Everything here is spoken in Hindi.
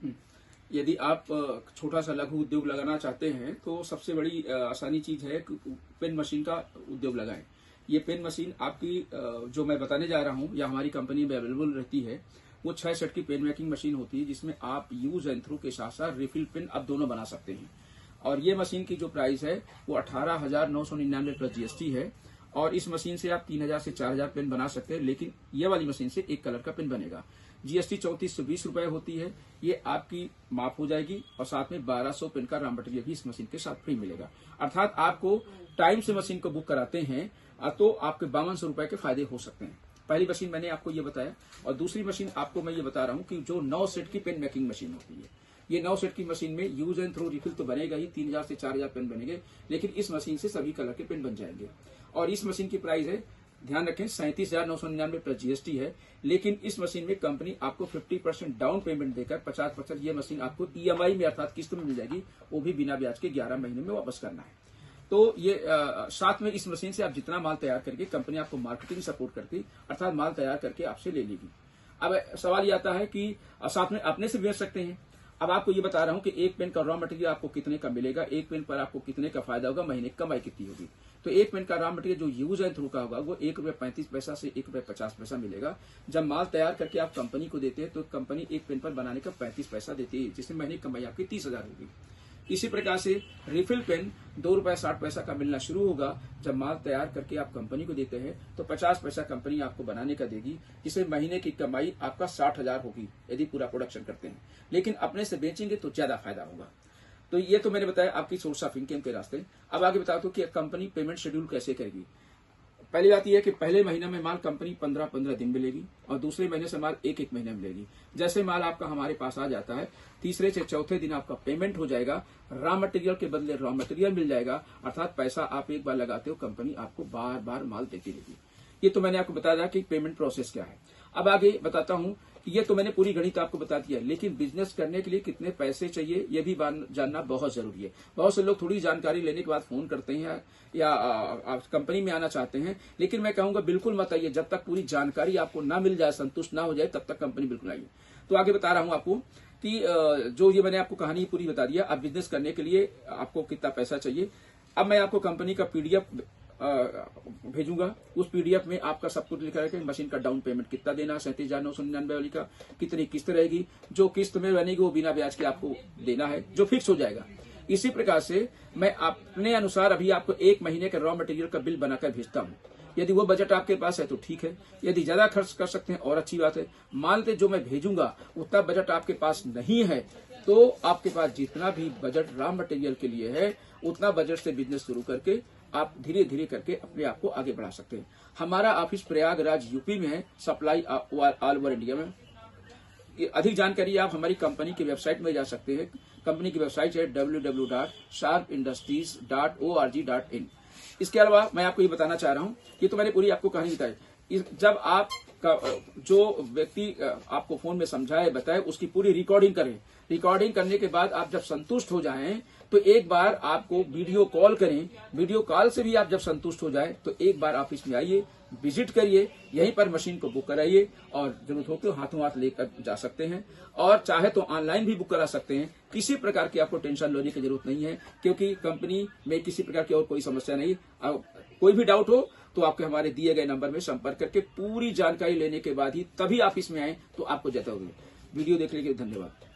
हम्म। यदि आप छोटा सा लघु उद्योग लगाना चाहते हैं तो सबसे बड़ी आसानी चीज है कि पेन मशीन का उद्योग लगाएं। ये पेन मशीन आपकी जो मैं बताने जा रहा हूँ या हमारी कंपनी में अवेलेबल रहती है, वो 6 सेट की पेन मेकिंग मशीन होती है, जिसमें आप यूज एंड थ्रू के साथ साथ रिफिल पेन आप दोनों बना सकते हैं। और ये मशीन की जो प्राइस है वो 18,999 प्लस जीएसटी है। और इस मशीन से आप 3,000 से 4,000 पेन बना सकते हैं, लेकिन ये वाली मशीन से एक कलर का पेन बनेगा। जीएसटी 3420 रुपए होती है, ये आपकी माफ हो जाएगी और साथ में 1200 पेन का रॉ मटेरियल भी इस मशीन के साथ फ्री मिलेगा। अर्थात आपको टाइम से मशीन को बुक कराते हैं तो आपके 5200 रुपए के फायदे हो सकते हैं। पहली मशीन मैंने आपको ये बताया, और दूसरी मशीन आपको मैं ये बता रहा हूँ कि जो 9 सेट की पेन मेकिंग मशीन होती है, ये 9 सेट की मशीन में यूज एंड थ्रो रिफिल तो बनेगा ही, 3,000 से 4,000 पेन बनेंगे, लेकिन इस मशीन से सभी कलर के पेन बन जाएंगे। और इस मशीन की प्राइस है, ध्यान रखें, 37,999 प्लस जीएसटी है। लेकिन इस मशीन में कंपनी आपको 50% डाउन पेमेंट देकर 50% ये मशीन आपको ईएमआई में अर्थात किस्त में मिल जाएगी, वो भी बिना ब्याज के 11 महीने में वापस करना है। तो ये साथ में इस मशीन से आप जितना माल तैयार करके कंपनी आपको मार्केटिंग सपोर्ट करके अर्थात माल तैयार करके आपसे ले लेगी। अब सवाल ये आता है कि साथ में अपने से बेच सकते हैं। अब आपको ये बता रहा हूं कि एक पेन का रॉ मटेरियल आपको कितने का मिलेगा, एक पेन पर आपको कितने का फायदा होगा, महीने की कमाई कितनी होगी। तो एक पेन का रॉ मटेरियल जो यूज एंड थ्रू का होगा वो ₹1.35 से ₹1.50 मिलेगा। जब माल तैयार करके आप कंपनी को देते हैं तो कंपनी एक पेन पर बनाने का 35 पैसा देती है, जिससे महीने की कमाई आपकी 30,000 होगी। इसी प्रकार से रिफिल पेन ₹2.60 का मिलना शुरू होगा। जब माल तैयार करके आप कंपनी को देते हैं तो 50 पैसा कंपनी आपको बनाने का देगी, जिससे महीने की कमाई आपका 60,000 होगी यदि पूरा प्रोडक्शन करते हैं। लेकिन अपने से बेचेंगे तो ज्यादा फायदा होगा। तो ये तो मैंने बताया आपकी सोर्स ऑफ इनकम के रास्ते। अब आगे बता दो कि कंपनी पेमेंट शेड्यूल कैसे करेगी। पहली बात यह है कि पहले महीने में माल कंपनी 15-15 दिन मिलेगी और दूसरे महीने से माल एक महीने मिलेगी। जैसे माल आपका हमारे पास आ जाता है, तीसरे से चौथे दिन आपका पेमेंट हो जाएगा, रॉ मटेरियल के बदले रॉ मटेरियल मिल जाएगा। अर्थात पैसा आप एक बार लगाते हो, कंपनी आपको बार बार माल देती रहेगी। ये तो मैंने आपको बताया कि पेमेंट प्रोसेस क्या है। अब आगे बताता हूं कि ये तो मैंने पूरी गणित आपको बता दिया, लेकिन बिजनेस करने के लिए कितने पैसे चाहिए ये भी जानना बहुत जरूरी है। बहुत से लोग थोड़ी जानकारी लेने के बाद फोन करते हैं या कंपनी में आना चाहते हैं, लेकिन मैं कहूंगा बिल्कुल मत आइए जब तक पूरी जानकारी आपको ना मिल जाए, संतुष्ट ना हो जाए, तब तक कंपनी बिल्कुल आइए। तो आगे बता रहा हूं आपको कि जो ये मैंने आपको कहानी पूरी बता दिया। अब बिजनेस करने के लिए आपको कितना पैसा चाहिए, अब मैं आपको कंपनी का पीडीएफ भेजूंगा। उस पीडीएफ में आपका सब कुछ लिखा है, मशीन का डाउन पेमेंट कितना देना, 37,999 वाली का कितनी किस्त रहेगी, जो किस्त में बनेगी वो बिना ब्याज के आपको देना है, जो फिक्स हो जाएगा। इसी प्रकार से मैं अपने अनुसार अभी आपको एक महीने का रॉ मटेरियल का बिल बनाकर भेजता हूँ। यदि वो बजट आपके पास है तो ठीक है, यदि ज्यादा खर्च कर सकते हैं और अच्छी बात है। मान लेते जो मैं भेजूंगा उतना बजट आपके पास नहीं है तो आपके पास जितना भी बजट रॉ मटेरियल के लिए है उतना बजट से बिजनेस शुरू करके आप धीरे धीरे करके अपने आप को आगे बढ़ा सकते हैं। हमारा ऑफिस प्रयागराज यूपी में है, सप्लाई ऑल ओवर इंडिया में। अधिक जानकारी आप हमारी कंपनी की वेबसाइट में जा सकते हैं। कंपनी की वेबसाइट है www.sharpindustries.org.in। इसके अलावा मैं आपको ये बताना चाह रहा हूँ कि तो मैंने पूरी आपको कहानी बताई। जब आप जो व्यक्ति आपको फोन में समझाए बताए उसकी पूरी रिकॉर्डिंग करें। रिकॉर्डिंग करने के बाद आप जब संतुष्ट हो जाएं तो एक बार आपको वीडियो कॉल करें। वीडियो कॉल से भी आप जब संतुष्ट हो जाए तो एक बार ऑफिस में आइए, विजिट करिए, यहीं पर मशीन को बुक कराइए और जरूरत हो तो हाथों हाथ लेकर जा सकते हैं। और चाहे तो ऑनलाइन भी बुक करा सकते हैं। किसी प्रकार की आपको टेंशन लेने की जरूरत नहीं है, क्योंकि कंपनी में किसी प्रकार की और कोई समस्या नहीं। कोई भी डाउट हो तो आपके हमारे दिए गए नंबर में संपर्क करके पूरी जानकारी लेने के बाद ही तभी ऑफिस में आए तो आपको ज्यादा होगी। वीडियो देखने के लिए धन्यवाद।